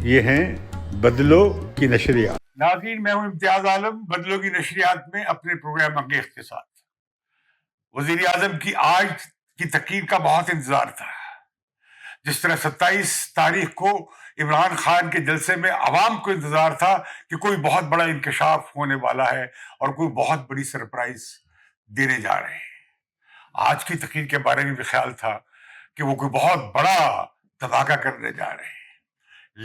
یہ ہیں بدلو کی نشریات۔ ناظرین، میں ہوں امتیاز عالم، بدلو کی نشریات میں اپنے پروگرام انگیخت کے ساتھ۔ وزیر اعظم کی آج کی تقریر کا بہت انتظار تھا۔ جس طرح 27 تاریخ کو عمران خان کے جلسے میں عوام کو انتظار تھا کہ کوئی بہت بڑا انکشاف ہونے والا ہے اور کوئی بہت بڑی سرپرائز دینے جا رہے ہیں، آج کی تقریر کے بارے میں بھی خیال تھا کہ وہ کوئی بہت بڑا دھماکہ کرنے جا رہے ہیں،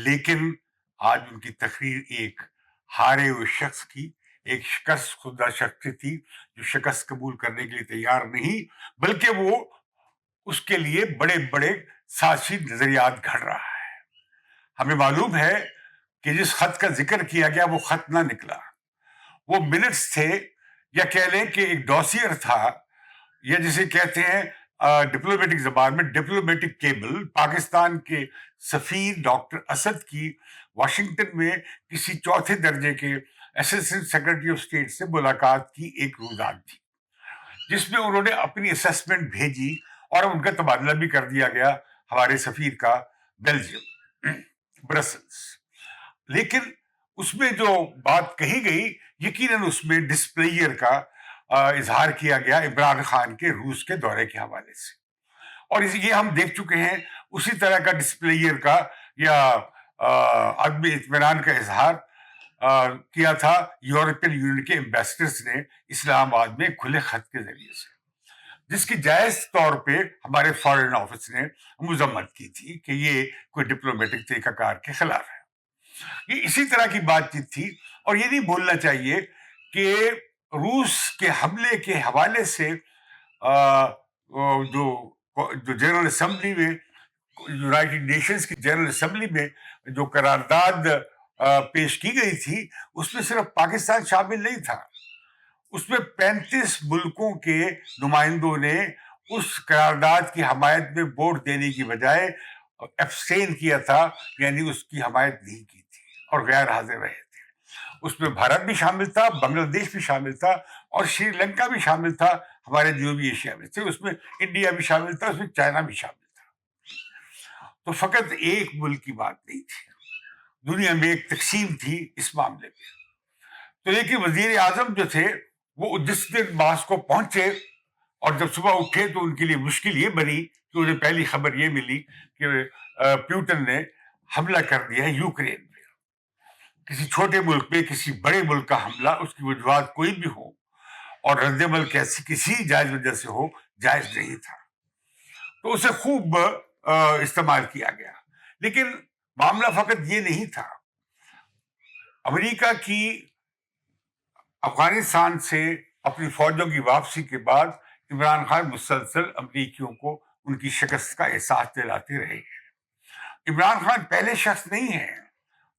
لیکن آج ان کی تقریر ایک ہارے ہوئے شخص کی، ایک شکست خوردہ شخص تھی جو شکست قبول کرنے کے لیے تیار نہیں، بلکہ وہ اس کے لیے بڑے بڑے سازشی نظریات گھڑ رہا ہے۔ ہمیں معلوم ہے کہ جس خط کا ذکر کیا گیا وہ خط نہ نکلا، وہ منٹس تھے، یا کہہ لیں کہ ایک ڈوسیئر تھا، یا جسے کہتے ہیں ڈپلومیٹک زبان میں ڈپلومیٹک کیبل۔ پاکستان کے سفیر ڈاکٹر اسد کی واشنگٹن میں کسی چوتھے درجے کے اسسٹنٹ سیکرٹری آف اسٹیٹ سے ملاقات کی ایک روزانہ تھی، جس میں انہوں نے اپنی اسسمنٹ بھیجی اور ان کا تبادلہ بھی کر دیا گیا ہمارے سفیر کا بیلجیم برسلز۔ لیکن اس میں جو بات کہی گئی، یقیناً اس میں ڈسپلیئر کا اظہار کیا گیا عمران خان کے روس کے دورے کے حوالے سے، اور یہ ہم دیکھ چکے ہیں اسی طرح کا ڈسپلیئر کا یا عدم اطمینان کا اظہار کیا تھا یورپین یونین کے ایمبیسڈرز نے اسلام آباد میں کھلے خط کے ذریعے سے، جس کی جائز طور پہ ہمارے فارن آفس نے مذمت کی تھی کہ یہ کوئی ڈپلومیٹک طریقہ کار کے خلاف ہے۔ یہ اسی طرح کی بات چیت تھی، اور یہ نہیں بھولنا چاہیے کہ روس کے حملے کے حوالے سے جو جنرل اسمبلی میں، یونائٹڈ نیشنز کی جنرل اسمبلی میں جو قرارداد پیش کی گئی تھی، اس میں صرف پاکستان شامل نہیں تھا، اس میں 35 ملکوں کے نمائندوں نے اس قرارداد کی حمایت میں ووٹ دینے کی بجائے ایبسٹین کیا تھا، یعنی اس کی حمایت نہیں کی تھی اور غیر حاضر رہے تھے۔ اس میں بھارت بھی شامل تھا، بنگلہ دیش بھی شامل تھا، اور شری لنکا بھی شامل تھا ہمارے جنوبی ایشیا میں سے، اس میں انڈیا بھی شامل تھا، اس میں چائنا بھی شامل تھا۔ تو فقط ایک ملک کی بات نہیں تھی، دنیا میں ایک تقسیم تھی اس معاملے میں۔ تو لیکن وزیر اعظم جو تھے وہ جس دن ماسکو پہنچے اور جب صبح اٹھے تو ان کے لیے مشکل یہ بنی کہ انہیں پہلی خبر یہ ملی کہ پیوٹن نے حملہ کر دیا ہے یوکرین میں۔ کسی چھوٹے ملک پہ کسی بڑے ملک کا حملہ، اس کی وجوہات کوئی بھی ہو اور رد عمل کسی جائز وجہ سے ہو، جائز نہیں تھا، تو اسے خوب استعمال کیا گیا۔ لیکن معاملہ فقط یہ نہیں تھا، امریکہ کی افغانستان سے اپنی فوجوں کی واپسی کے بعد عمران خان مسلسل امریکیوں کو ان کی شکست کا احساس دلاتے رہے ہیں۔ عمران خان پہلے شخص نہیں ہیں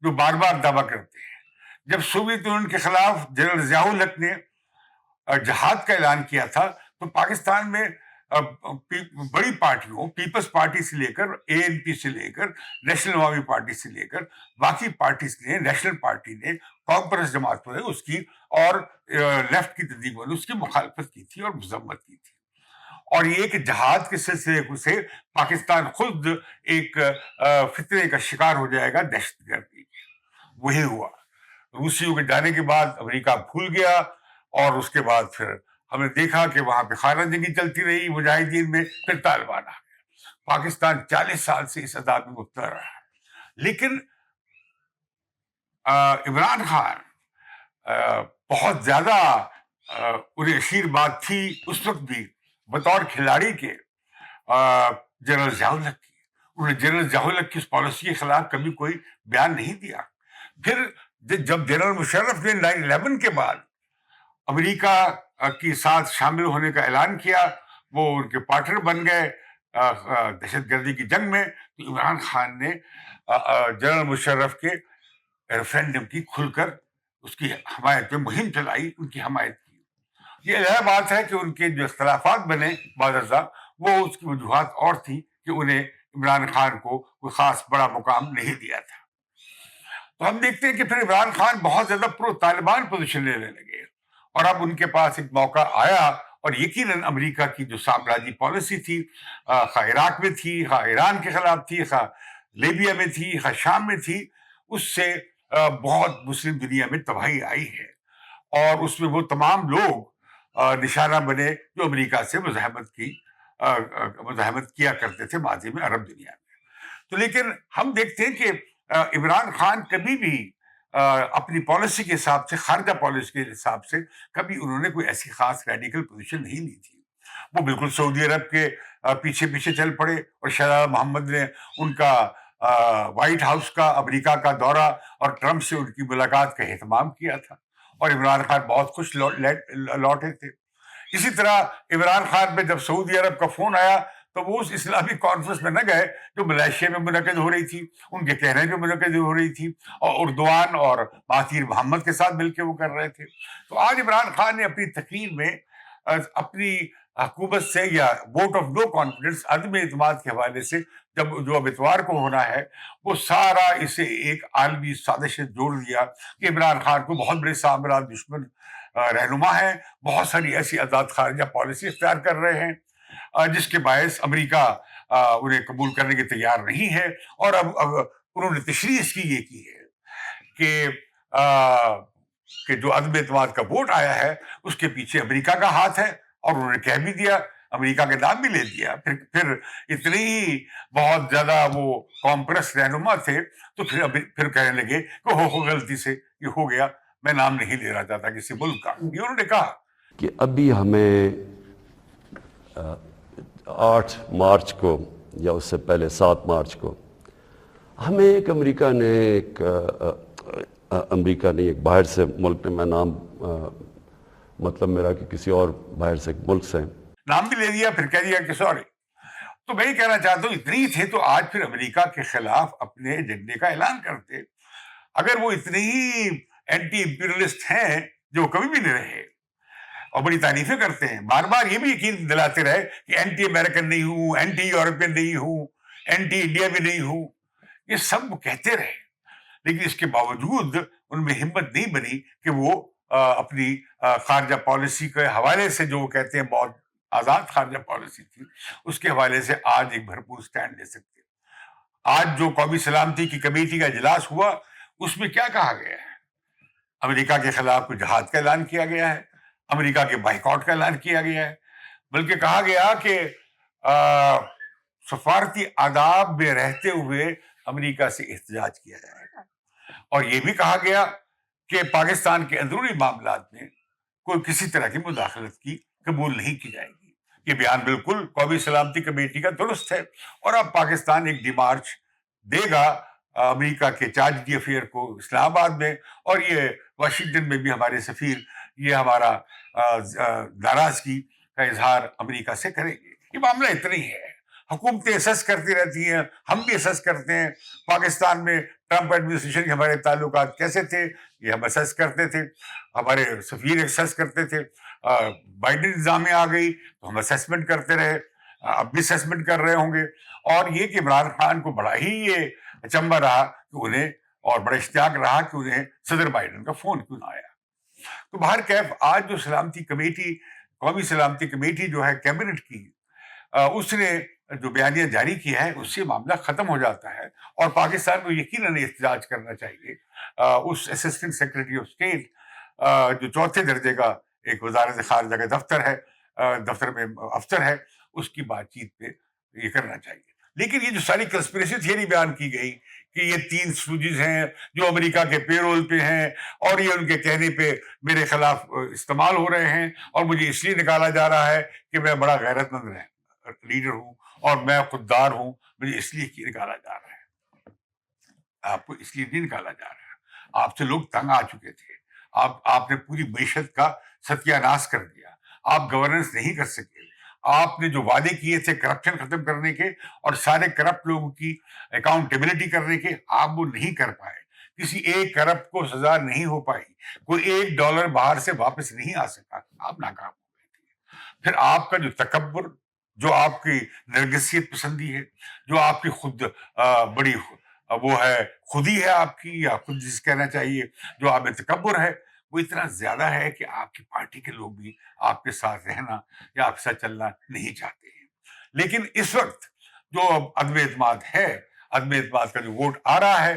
جو بار بار دعویٰ کرتے ہیں۔ جب سوویت یونین کے خلاف جنرل ضیاء الحق نے جہاد کا اعلان کیا تھا تو پاکستان میں بڑی پارٹیوں، پیپلز پارٹی سے لے کر ANP سے لے کر نیشنل عوامی پارٹی سے لے کر باقی پارٹیز نے، نیشنل پارٹی نے، کانگریس جماعتوں نے اس کی، اور لیفٹ کی تنظیموں نے اس کی مخالفت کی تھی اور مذمت کی تھی، اور یہ کہ جہاد کے سلسلے سے پاکستان خود ایک فتنے کا شکار ہو جائے گا، دہشت گردی۔ وہی ہوا، روسیوں کے جانے کے بعد امریکہ بھول گیا، اور اس کے بعد پھر ہم نے دیکھا کہ وہاں پہ خانہ جنگی چلتی رہی مجاہدین میں، پھر طالبان آ گیا۔ پاکستان 40 سال سے اس عذاب میں مبتلا رہا ہے۔ لیکن عمران خان بہت زیادہ انہیں اشیر بات تھی اس وقت بھی بطور کھلاڑی کے جنرل ضیاء الحق کی۔ انہوں نے جنرل ضیاء الحق کی اس پالیسی کے خلاف کبھی کوئی بیان نہیں دیا۔ پھر جب جنرل مشرف نے 9/11 کے بعد امریکہ کے ساتھ شامل ہونے کا اعلان کیا، وہ ان کے پارٹنر بن گئے دہشت گردی کی جنگ میں، تو عمران خان نے جنرل مشرف کے ریفرینڈم کی کھل کر اس کی حمایت میں مہم چلائی، ان کی حمایت کی۔ یہ الگ بات ہے کہ ان کے جو اختلافات بنے بعد ازاں، وہ اس کی وجوہات اور تھیں کہ انہیں عمران خان کو کوئی خاص بڑا مقام نہیں دیا تھا۔ تو ہم دیکھتے ہیں کہ پھر عمران خان بہت زیادہ پرو طالبان پوزیشن لینے لگے، اور اب ان کے پاس ایک موقع آیا، اور یقیناً امریکہ کی جو سامراجی پالیسی تھی، خواہ عراق میں تھی، خواہ ایران کے خلاف تھی، خواہ لیبیا میں تھی، خواہ شام میں تھی، اس سے بہت مسلم دنیا میں تباہی آئی ہے، اور اس میں وہ تمام لوگ نشانہ بنے جو امریکہ سے مزاحمت کیا کرتے تھے ماضی میں عرب دنیا میں۔ تو لیکن ہم دیکھتے ہیں کہ عمران خان کبھی بھی اپنی پالیسی کے حساب سے، خارجہ پالیسی کے حساب سے، کبھی انہوں نے کوئی ایسی خاص ریڈیکل پوزیشن نہیں لی تھی۔ وہ بالکل سعودی عرب کے پیچھے پیچھے چل پڑے، اور شہزادہ محمد نے ان کا وائٹ ہاؤس کا، امریکہ کا دورہ اور ٹرمپ سے ان کی ملاقات کا اہتمام کیا تھا، اور عمران خان بہت خوش لوٹے تھے۔ اسی طرح عمران خان پہ جب سعودی عرب کا فون آیا تو وہ اس اسلامی کانفرنس میں نہ گئے جو ملائیشیا میں منعقد ہو رہی تھی، ان کے کہنے پہ منعقد ہو رہی تھی، اور اردوان اور مہاتیر محمد کے ساتھ مل کے وہ کر رہے تھے۔ تو آج عمران خان نے اپنی تقریر میں اپنی حکومت سے، یا ووٹ آف نو کانفیڈنس، عدم اعتماد کے حوالے سے، جب جو اب اتوار کو ہونا ہے، وہ سارا اسے ایک عالمی سازش سے جوڑ دیا کہ عمران خان کو بہت بڑے سامراج دشمن رہنما ہیں، بہت ساری ایسی آزاد خارجہ پالیسی اختیار کر رہے ہیں جس کے باعث امریکہ انہیں قبول کرنے کے تیار نہیں ہے، اور اب انہوں نے تشریح اس کی یہ کی ہے کہ جو عدم اعتماد کا ووٹ آیا ہے اس کے پیچھے امریکہ کا ہاتھ ہے، اور انہوں نے کہہ بھی دیا، امریکہ کے نام بھی لے دیا۔ پھر اتنے ہی بہت زیادہ وہ کامپرس رہنما تھے تو پھر کہنے لگے کہ ہو غلطی سے یہ ہو گیا، میں نام نہیں لینا چاہتا کسی ملک کا۔ یہ انہوں نے کہا کہ ابھی ہمیں 8 مارچ کو یا اس سے پہلے 7 مارچ کو ہمیں ایک امریکہ نے ایک باہر سے ملک نے، میں نام مطلب میرا کہ کسی اور باہر سے ملک سے نام بھی لے دیا، پھر کہہ دیا کہ سوری۔ تو میں یہ کہنا چاہتا ہوں اتنے ہی تھے تو آج پھر امریکہ کے خلاف اپنے ایجنڈے کا اعلان کرتے۔ اگر وہ اتنے ہی اینٹی امپیریلسٹ ہیں جو کبھی بھی نہیں رہے اور بڑی تعریفیں کرتے ہیں، بار بار یہ بھی یقین دلاتے رہے کہ اینٹی امریکن نہیں ہوں، اینٹی یورپین نہیں ہوں، اینٹی انڈیا بھی نہیں ہوں، یہ سب وہ کہتے رہے، لیکن اس کے باوجود ان میں ہمت نہیں بنی کہ وہ اپنی خارجہ پالیسی کے حوالے سے، جو وہ کہتے ہیں بہت آزاد خارجہ پالیسی تھی، اس کے حوالے سے آج ایک بھرپور سٹینڈ لے سکتے۔ آج جو قومی سلامتی کی کمیٹی کا اجلاس ہوا، اس میں کیا کہا گیا ہے؟ امریکہ کے خلاف کوئی جہاد کا اعلان کیا گیا ہے، امریکہ کے بائیکاٹ کا اعلان کیا گیا ہے، بلکہ کہا گیا کہ سفارتی آداب میں رہتے ہوئے امریکہ سے احتجاج کیا جائے گا، اور یہ بھی کہا گیا کہ پاکستان کے اندرونی معاملات میں کوئی کسی طرح کی مداخلت کی قبول نہیں کی جائے گی۔ یہ بیان بالکل قومی سلامتی کمیٹی کا درست ہے، اور اب پاکستان ایک ڈیمارچ دے گا امریکہ کے چارج دی افیئر کو اسلام آباد میں، اور یہ واشنگٹن میں بھی ہمارے سفیر یہ ہمارا ناراضگی کا اظہار امریکہ سے کریں گے۔ یہ معاملہ اتنا ہی ہے، حکومتیں اسس کرتی رہتی ہیں، ہم بھی اسس کرتے ہیں۔ پاکستان میں ٹرمپ ایڈمنسٹریشن کے ہمارے تعلقات کیسے تھے یہ ہم اسس کرتے تھے، ہمارے سفیر اسس کرتے تھے۔ بائیڈن انتظامیہ آ گئی تو ہم اسسمنٹ کرتے رہے، اب بھی اسسمنٹ کر رہے ہوں گے۔ اور یہ کہ عمران خان کو بڑا ہی یہ اچنبھا رہا کہ انہیں، اور بڑا اشتیاق رہا کہ انہیں صدر بائیڈن کا فون کیوں نہ آیا۔ تو بہرکیف آج جو سلامتی کمیٹی، قومی سلامتی کمیٹی جو ہے کیبنٹ کی، اس نے جو بیانیہ جاری کیا ہے اس سے معاملہ ختم ہو جاتا ہے، اور پاکستان کو یقیناً احتجاج کرنا چاہیے اس اسسٹنٹ سیکرٹری آف اسٹیٹ جو 4تھے درجے کا ایک وزارت خارجہ کا دفتر میں افسر ہے، اس کی بات چیت پہ یہ کرنا چاہیے۔ لیکن یہ جو ساری کنسپریسی تھیوری بیان کی گئی کہ یہ 3 سوجز ہیں جو امریکہ کے پے رول پہ ہیں، اور یہ ان کے کہنے پہ میرے خلاف استعمال ہو رہے ہیں، اور مجھے اس لیے نکالا جا رہا ہے کہ میں بڑا غیرت مند لیڈر ہوں اور میں خوددار ہوں، مجھے اس لیے نکالا جا رہا ہے۔ آپ کو اس لیے نہیں نکالا جا رہا ہے، آپ سے لوگ تنگ آ چکے تھے، آپ نے پوری معیشت کا ستیہ ناش کر دیا، آپ گورننس نہیں کر سکے، آپ نے جو وعدے کیے تھے کرپشن ختم کرنے کے اور سارے کرپٹ لوگوں کی اکاؤنٹیبلٹی کرنے کے، آپ وہ نہیں کر پائے، کسی ایک کرپٹ کو سزا نہیں ہو پائی، کوئی $1 باہر سے واپس نہیں آ سکا، آپ ناکام ہو گئے تھے۔ پھر آپ کا جو تکبر، جو آپ کی نرگسیت پسندی ہے، جو آپ کی خود بڑی وہ ہے خودی ہے آپ کی، یا خود جس کہنا چاہیے، جو آپ میں تکبر ہے، وہ اتنا زیادہ ہے کہ آپ کی پارٹی کے لوگ بھی آپ کے ساتھ رہنا یا آپ کے ساتھ چلنا نہیں چاہتے ہیں۔ لیکن اس وقت جو عدم اعتماد ہے، عدم اعتماد کا جو ووٹ آ رہا ہے،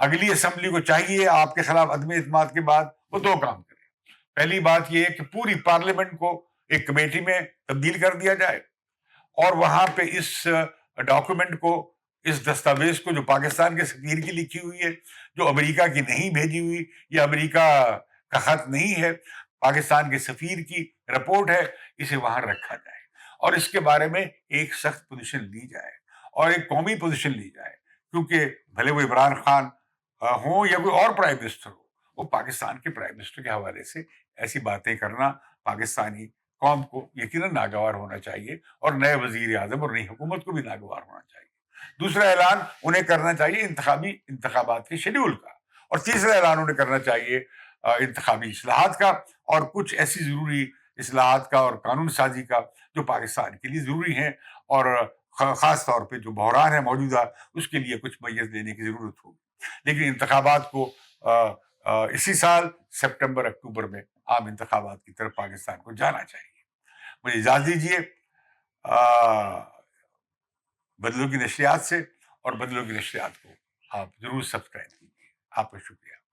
اگلی اسمبلی کو چاہیے آپ کے خلاف عدم اعتماد کے بعد وہ دو کام کرے. پہلی بات یہ ہے کہ پوری پارلیمنٹ کو ایک کمیٹی میں تبدیل کر دیا جائے اور وہاں پہ اس ڈاکومنٹ کو, اس دستاویز کو جو پاکستان کے سفیر کی لکھی ہوئی ہے, جو امریکہ کی نہیں بھیجی ہوئی یا امریکہ کا خط نہیں ہے, پاکستان کے سفیر کی رپورٹ ہے, اسے وہاں رکھا جائے اور اس کے بارے میں ایک سخت پوزیشن لی جائے اور ایک قومی پوزیشن لی جائے, کیونکہ بھلے وہ عمران خان ہوں یا کوئی اور پرائم منسٹر ہو, وہ پاکستان کے پرائم منسٹر کے حوالے سے ایسی باتیں کرنا پاکستانی قوم کو یقیناً ناگوار ہونا چاہیے اور نئے وزیر اعظم اور نئی حکومت کو بھی ناگوار ہونا چاہیے. دوسرا اعلان انہیں کرنا چاہیے انتخابات کے شیڈیول کا, اور تیسرا اعلان انہیں کرنا چاہیے انتخابی اصلاحات کا, اور کچھ ایسی ضروری اصلاحات کا اور قانون سازی کا جو پاکستان کے لیے ضروری ہیں, اور خاص طور پہ جو بحران ہے موجودہ اس کے لیے کچھ میت لینے کی ضرورت ہوگی. لیکن انتخابات کو اسی سال سپٹمبر اکتوبر میں عام انتخابات کی طرف پاکستان کو جانا چاہیے. مجھے اجازت دیجیے بدلوں کی نشریات سے, اور بدلوں کی نشریات کو آپ ضرور سبسکرائب کیجیے. آپ کا شکریہ.